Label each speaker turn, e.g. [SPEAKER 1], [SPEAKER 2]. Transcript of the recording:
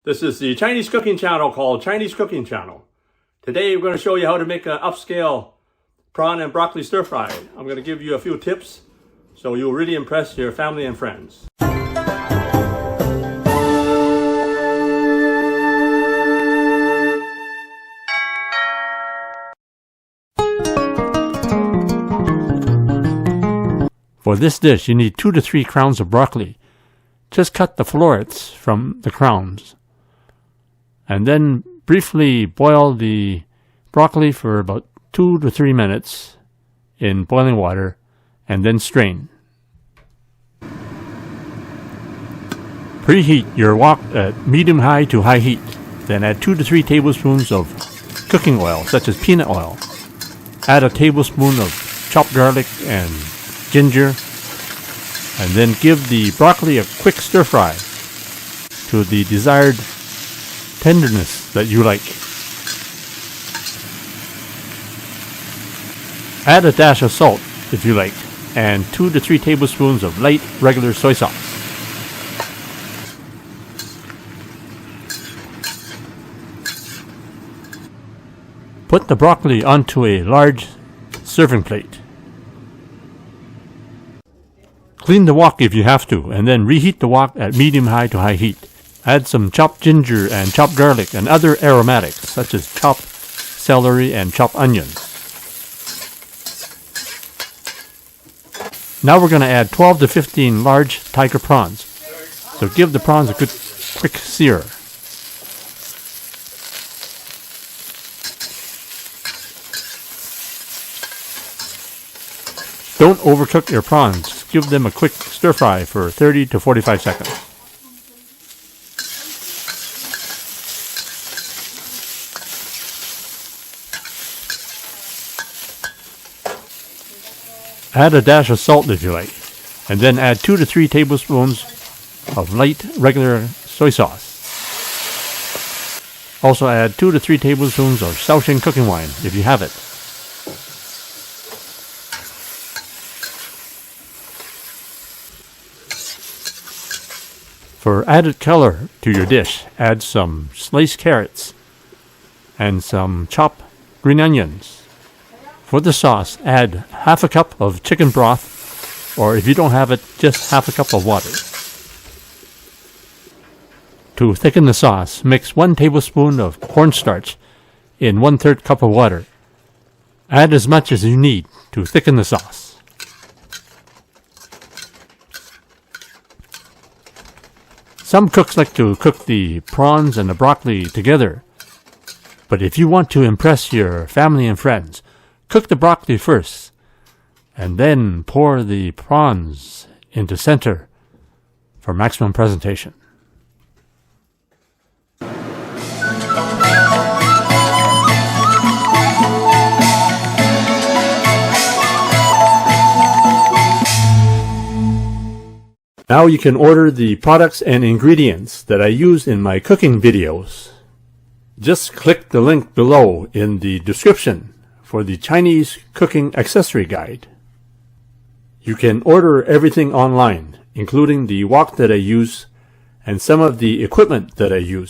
[SPEAKER 1] This is the Chinese cooking channel called Chinese Cooking Channel. Today we're going to show you how to make an upscale prawn and broccoli stir fry. I'm going to give you a few tips so you'll really impress your family and friends. For this dish, you need 2 to 3 crowns of broccoli. Just cut the florets from the crowns. And then briefly boil the broccoli for about 2 to 3 minutes in boiling water, and then strain. Preheat your wok at medium-high to high heat. Then add 2 to 3 tablespoons of cooking oil, such as peanut oil. Add a tablespoon of chopped garlic and ginger, and then give the broccoli a quick stir fry to the desired tenderness that you like. Add a dash of salt if you like, and 2 to 3 tablespoons of light regular soy sauce. Put the broccoli onto a large serving plate. Clean the wok if you have to, and then reheat the wok at medium-high to high heat. Add some chopped ginger and chopped garlic and other aromatics, such as chopped celery and chopped onions. Now we're going to add 12 to 15 large tiger prawns. So give the prawns a good quick sear. Don't overcook your prawns. Give them a quick stir fry for 30 to 45 seconds. Add a dash of salt if you like, and then add 2 to 3 tablespoons of light regular soy sauce. Also add 2 to 3 tablespoons of Shaoxing cooking wine if you have it. For added color to your dish, add some sliced carrots and some chopped green onions. For the sauce, add half a cup of chicken broth, or if you don't have it, just half a cup of water. To thicken the sauce, mix 1 tablespoon of cornstarch in 1/3 cup of water. Add as much as you need to thicken the sauce. Some cooks like to cook the prawns and the broccoli together, but if you want to impress your family and friends, cook the broccoli first, and then pour the prawns into center for maximum presentation. Now you can order the products and ingredients that I use in my cooking videos. Just click the link below in the description for the Chinese cooking accessory guide. You can order everything online, including the wok that I use and some of the equipment that I use.